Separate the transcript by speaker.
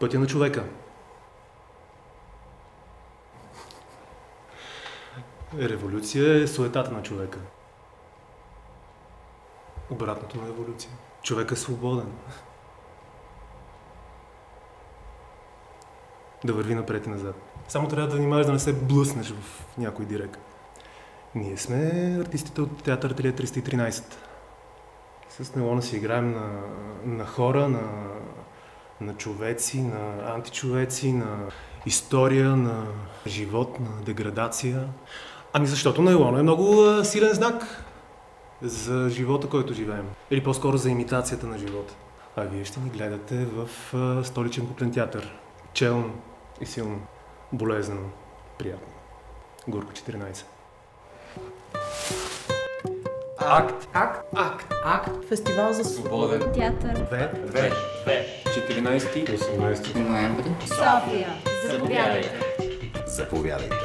Speaker 1: Пътя на човека. Революция е суетата на човека. Обратното на еволюция. Човек е свободен. Да върви напред и назад. Само трябва да внимаваш да не се блъснеш в някой директ. Ние сме артистите от театър Ателие 313. С Нелона си играем на хора, на човеци, на античовеци, на история, на живот, на деградация. Ами защото Нелона е много силен знак за живота, който живеем. Или по-скоро за имитацията на живота. А вие ще ни гледате в Столичен куклен театър. Челно и силно. Болезнено. Приятно. Горко 14.
Speaker 2: Акт. Фестивал за свободен
Speaker 3: Театър.
Speaker 1: 14-18
Speaker 4: ноември.
Speaker 3: София. Заповядайте.
Speaker 4: Заповядайте.